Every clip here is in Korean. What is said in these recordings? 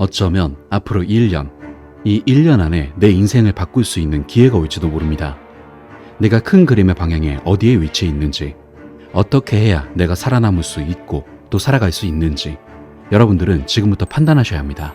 어쩌면 앞으로 1년, 이 1년 안에 내 인생을 바꿀 수 있는 기회가 올지도 모릅니다. 내가 큰 그림의 방향에 어디에 위치해 있는지, 어떻게 해야 내가 살아남을 수 있고 또 살아갈 수 있는지 여러분들은 지금부터 판단하셔야 합니다.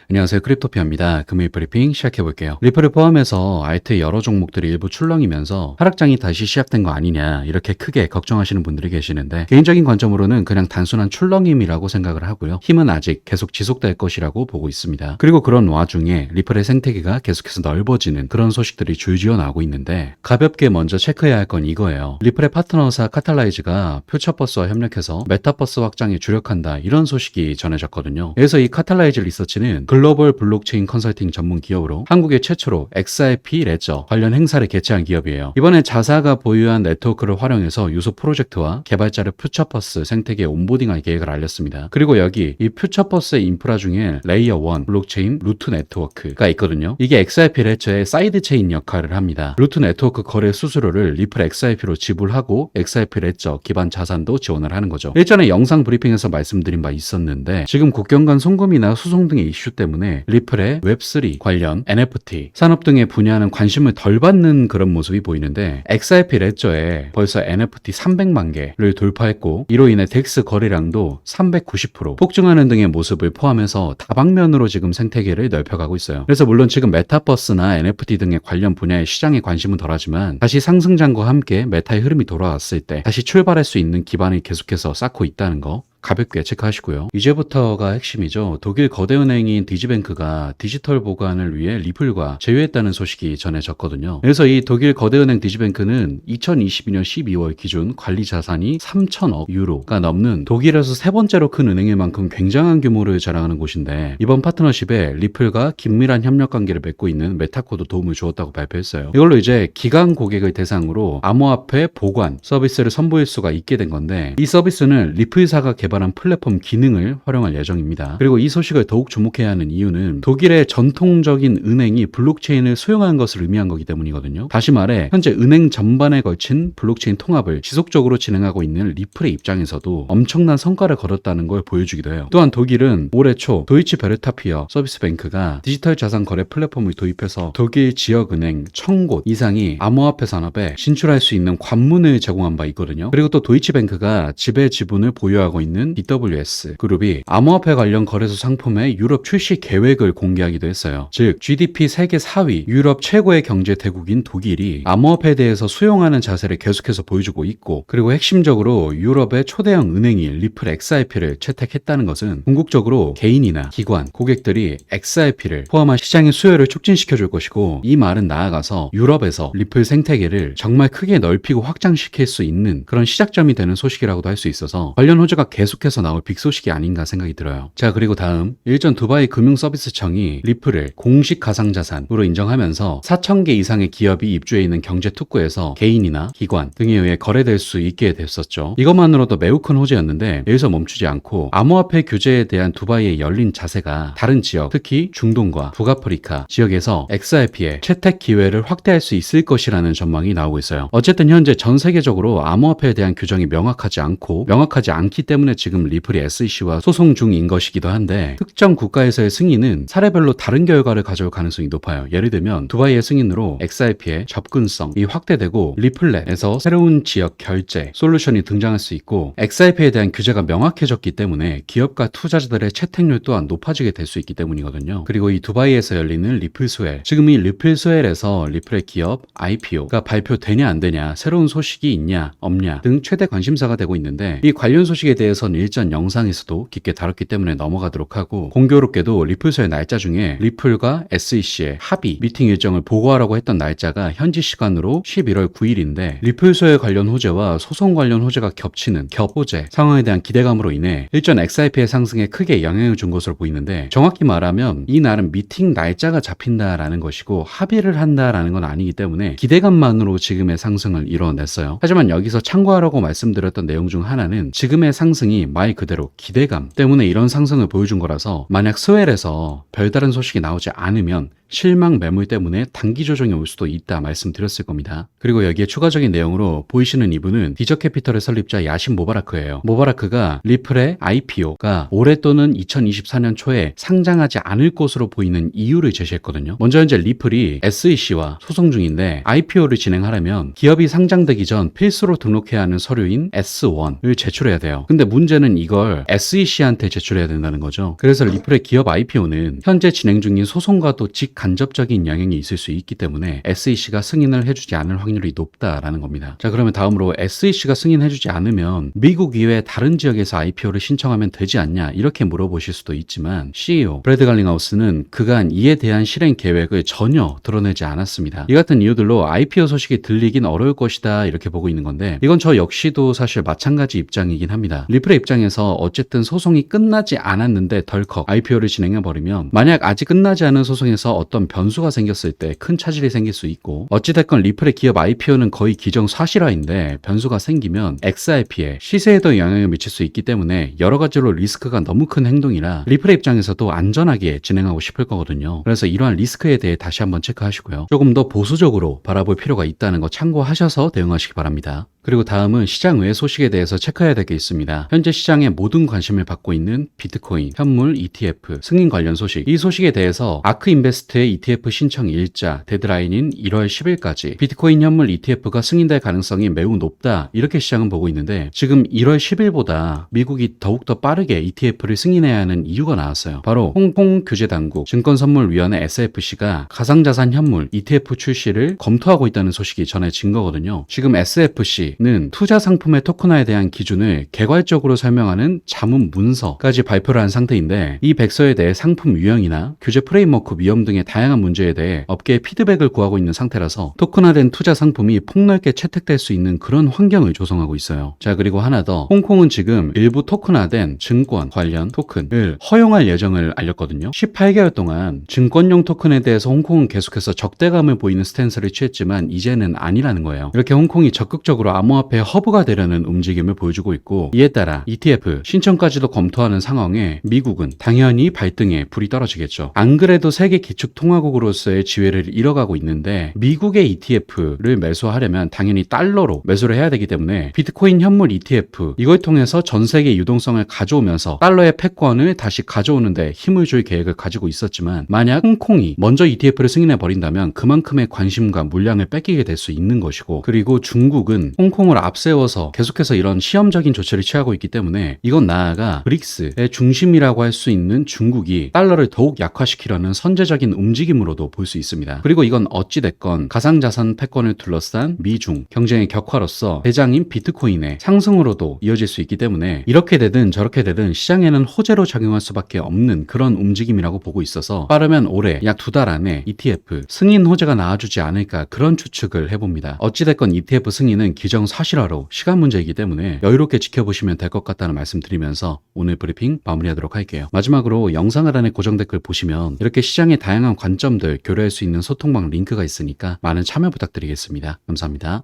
안녕하세요, 크립토피아입니다. 금일 브리핑 시작해볼게요. 리플을 포함해서 알트의 여러 종목들이 일부 출렁이면서 하락장이 다시 시작된 거 아니냐 이렇게 크게 걱정하시는 분들이 계시는데, 개인적인 관점으로는 그냥 단순한 출렁임이라고 생각을 하고요. 힘은 아직 계속 지속될 것이라고 보고 있습니다. 그리고 그런 와중에 리플의 생태계가 계속해서 넓어지는 그런 소식들이 줄지어 나오고 있는데, 가볍게 먼저 체크해야 할 건 이거예요. 리플의 파트너사 카탈라이즈가 퓨처버스와 협력해서 메타버스 확장에 주력한다, 이런 소식이 전해졌거든요. 그래서 이 카탈라이즈 리서치는 글로벌 블록체인 컨설팅 전문 기업으로 한국의 최초로 XRP 레저 관련 행사를 개최한 기업이에요. 이번에 자사가 보유한 네트워크를 활용해서 유소 프로젝트와 개발자를 퓨처버스 생태계에 온보딩할 계획을 알렸습니다. 그리고 여기 이 퓨처버스의 인프라 중에 레이어 1 블록체인 루트 네트워크가 있거든요. 이게 XRP 레저의 사이드 체인 역할을 합니다. 루트 네트워크 거래 수수료를 리플 XRP로 지불하고 XRP 레저 기반 자산도 지원을 하는 거죠. 일전에 영상 브리핑에서 말씀드린 바 있었는데, 지금 국경 간 송금이나 수송 등의 이슈 때문에 리플의 웹3 관련 NFT 산업 등의 분야는 관심을 덜 받는 그런 모습이 보이는데, XRP 레저에 벌써 NFT 300만 개를 돌파했고, 이로 인해 덱스 거래량도 390% 폭증하는 등의 모습을 포함해서 다방면으로 지금 생태계를 넓혀가고 있어요. 그래서 물론 지금 메타버스나 NFT 등의 관련 분야의 시장에 관심은 덜하지만, 다시 상승장과 함께 메타의 흐름이 돌아왔을 때 다시 출발할 수 있는 기반을 계속해서 쌓고 있다는 거 가볍게 체크하시고요. 이제부터가 핵심이죠. 독일 거대은행인 디지뱅크가 디지털 보관을 위해 리플과 제휴했다는 소식이 전해졌거든요. 그래서 이 독일 거대은행 디지뱅크는 2022년 12월 기준 관리 자산이 3천억 유로가 넘는 독일에서 세 번째로 큰 은행일 만큼 굉장한 규모를 자랑하는 곳인데, 이번 파트너십에 리플과 긴밀한 협력 관계를 맺고 있는 메타코도 도움을 주었다고 발표했어요. 이걸로 이제 기관 고객을 대상으로 암호화폐 보관 서비스를 선보일 수가 있게 된 건데, 이 서비스는 리플사가 개발한 플랫폼 기능을 활용할 예정입니다. 그리고 이 소식을 더욱 주목해야 하는 이유는 독일의 전통적인 은행이 블록체인을 수용하는 것을 의미한 거기 때문이거든요. 다시 말해 현재 은행 전반에 걸친 블록체인 통합을 지속적으로 진행하고 있는 리플의 입장에서도 엄청난 성과를 거뒀다는 걸 보여주기도 해요. 또한 독일은 올해 초 도이치 베르타피어 서비스 뱅크가 디지털 자산 거래 플랫폼을 도입해서 독일 지역은행 1000곳 이상이 암호화폐 산업에 진출할 수 있는 관문을 제공한 바 있거든요. 그리고 또 도이치뱅크가 지배 지분을 보유하고 있는 DWS 그룹이 암호화폐 관련 거래소 상품의 유럽 출시 계획을 공개하기도 했어요. 즉 GDP 세계 4위 유럽 최고의 경제 대국인 독일이 암호화폐에 대해서 수용하는 자세를 계속해서 보여주고 있고, 그리고 핵심적으로 유럽의 초대형 은행인 리플 XRP를 채택했다는 것은 궁극적으로 개인이나 기관, 고객들이 XRP를 포함한 시장의 수요를 촉진시켜줄 것이고, 이 말은 나아가서 유럽에서 리플 생태계를 정말 크게 넓히고 확장시킬 수 있는 그런 시작점이 되는 소식이라고도 할 수 있어서 관련 호재가 계속해서 나올 빅 소식이 아닌가 생각이 들어요. 자, 그리고 다음 일전 두바이 금융서비스청이 리플을 공식 가상자산으로 인정하면서 4,000개 이상의 기업이 입주해 있는 경제특구에서 개인이나 기관 등에 의해 거래될 수 있게 됐었죠. 이것만으로도 매우 큰 호재였는데, 여기서 멈추지 않고 암호화폐 규제에 대한 두바이의 열린 자세가 다른 지역, 특히 중동과 북아프리카 지역에서 XRP의 채택 기회를 확대할 수 있을 것이라는 전망이 나오고 있어요. 어쨌든 현재 전 세계적으로 암호화폐에 대한 규정이 명확하지 않기 때문에 지금 리플이 SEC와 소송 중인 것이기도 한데, 특정 국가에서의 승인은 사례별로 다른 결과를 가져올 가능성이 높아요. 예를 들면 두바이의 승인으로 XRP의 접근성이 확대되고 리플렛에서 새로운 지역 결제 솔루션이 등장할 수 있고, XRP에 대한 규제가 명확해졌기 때문에 기업과 투자자들의 채택률 또한 높아지게 될 수 있기 때문이거든요. 그리고 이 두바이에서 열리는 리플스웰, 지금 이 리플스웰에서 리플의 기업 IPO가 발표되냐 안 되냐, 새로운 소식이 있냐 없냐 등 최대 관심사가 되고 있는데, 이 관련 소식에 대해서는 일전 영상에서도 깊게 다뤘기 때문에 넘어가도록 하고, 공교롭게도 리플스웰 날짜 중에 리플과 SEC의 합의 미팅 일정을 보고하라고 했던 날짜가 현지 시간으로 11월 9일인데 리플스웰 관련 호재와 소송 관련 호재가 겹치는 겹호재 상황에 대한 기대감으로 인해 일전 XRP의 상승에 크게 영향을 준 것으로 보이는데, 정확히 말하면 이 날은 미팅 날짜가 잡힌다라는 것이고 합의를 한다라는 건 아니기 때문에 기대감만으로 지금의 상승을 이뤄냈어요. 하지만 여기서 참고하라고 말씀드렸던 내용 중 하나는 지금의 상승이 말 그대로 기대감 때문에 이런 상승을 보여준 거라서, 만약 스웰에서 별다른 소식이 나오지 않으면 실망 매물 때문에 단기 조정이 올 수도 있다 말씀드렸을 겁니다. 그리고 여기에 추가적인 내용으로 보이시는 이분은 디저캐피털의 설립자 야신 모바라크예요. 모바라크가 리플의 IPO가 올해 또는 2024년 초에 상장하지 않을 것으로 보이는 이유를 제시했거든요. 먼저 현재 리플이 SEC와 소송 중인데 IPO를 진행하려면 기업이 상장되기 전 필수로 등록해야 하는 서류인 S1을 제출해야 돼요. 근데 문제는 이걸 SEC한테 제출해야 된다는 거죠. 그래서 리플의 기업 IPO는 현재 진행 중인 소송과도 직간접적인 영향이 있을 수 있기 때문에 SEC가 승인을 해주지 않을 확률이 높다라는 겁니다. 자, 그러면 다음으로 SEC가 승인해주지 않으면 미국 이외의 다른 지역에서 IPO를 신청하면 되지 않냐 이렇게 물어보실 수도 있지만 CEO 브래드 갈링하우스는 그간 이에 대한 실행 계획을 전혀 드러내지 않았습니다. 이 같은 이유들로 IPO 소식이 들리긴 어려울 것이다 이렇게 보고 있는 건데 이건 저 역시도 사실 마찬가지 입장이긴 합니다. 리플의 입장에서 어쨌든 소송이 끝나지 않았는데 덜컥 IPO를 진행해버리면 만약 아직 끝나지 않은 소송에서 어떤 변수가 생겼을 때 큰 차질이 생길 수 있고 어찌됐건 리플의 기업 IPO는 거의 기정사실화인데 변수가 생기면 XRP의 시세에도 영향을 미칠 수 있기 때문에 여러 가지로 리스크가 너무 큰 행동이라 리플의 입장에서도 안전하게 진행하고 싶을 거거든요. 그래서 이러한 리스크에 대해 다시 한번 체크하시고요. 조금 더 보수적으로 바라볼 필요가 있다는 거 참고하셔서 대응하시기 바랍니다. 그리고 다음은 시장 외 소식에 대해서 체크해야 될 게 있습니다. 현재 시장에 모든 관심을 받고 있는 비트코인, 현물 ETF, 승인 관련 소식. 이 소식에 대해서 아크인베스트의 ETF 신청 일자, 데드라인인 1월 10일까지 비트코인 현물 ETF가 승인될 가능성이 매우 높다. 이렇게 시장은 보고 있는데 지금 1월 10일보다 미국이 더욱더 빠르게 ETF를 승인해야 하는 이유가 나왔어요. 바로 홍콩 규제당국 증권선물위원회 SFC가 가상자산 현물 ETF 출시를 검토하고 있다는 소식이 전해진 거거든요. 지금 SFC는 투자 상품의 토큰화에 대한 기준을 개괄적으로 설명하는 자문 문서까지 발표를 한 상태인데 이 백서에 대해 상품 유형이나 규제 프레임워크 위험 등의 다양한 문제에 대해 업계의 피드백을 구하고 있는 상태라서 토큰화된 투자 상품이 폭넓게 채택될 수 있는 그런 환경을 조성하고 있어요. 자, 그리고 하나 더, 홍콩은 지금 일부 토큰화된 증권 관련 토큰을 허용할 예정을 알렸거든요. 18개월 동안 증권용 토큰에 대해서 홍콩은 계속해서 적대감을 보이는 스탠스를 취했지만 이제는 아니라는 거예요. 이렇게 홍콩이 적극적으로 암호화폐 허브가 되려는 움직임을 보여주고 있고 이에 따라 ETF 신청까지도 검토하는 상황에 미국은 당연히 발등에 불이 떨어지겠죠. 안 그래도 세계 기축통화국으로서의 지위를 잃어가고 있는데 미국의 ETF를 매수하려면 당연히 달러로 매수를 해야 되기 때문에 비트코인 현물 ETF 이걸 통해서 전 세계 유동성을 가져오면서 달러의 패권을 다시 가져오는데 힘을 줄 계획을 가지고 있었지만 만약 홍콩이 먼저 ETF를 승인해 버린다면 그만큼의 관심과 물량을 뺏기게 될 수 있는 것이고 그리고 중국은 홍콩을 앞세워서 계속해서 이런 시험적인 조치를 취하고 있기 때문에 이건 나아가 브릭스의 중심이라고 할 수 있는 중국이 달러를 더욱 약화시키려는 선제적인 움직임으로도 볼 수 있습니다. 그리고 이건 어찌됐건 가상자산 패권을 둘러싼 미중 경쟁의 격화로서 대장인 비트코인의 상승으로도 이어질 수 있기 때문에 이렇게 되든 저렇게 되든 시장에는 호재로 작용할 수밖에 없는 그런 움직임이라고 보고 있어서 빠르면 올해 약 2달 안에 ETF 승인 호재가 나와주지 않을까 그런 추측을 해봅니다. 어찌됐건 ETF 승인은 기정사실화로 시간 문제이기 때문에 여유롭게 지켜보시면 될 것 같다는 말씀 드리면서 오늘 브리핑 마무리하도록 할게요. 마지막으로 영상 하단에 고정 댓글 보시면 이렇게 시장의 다양한 관점들 교류할 수 있는 소통방 링크가 있으니까 많은 참여 부탁드리겠습니다. 감사합니다.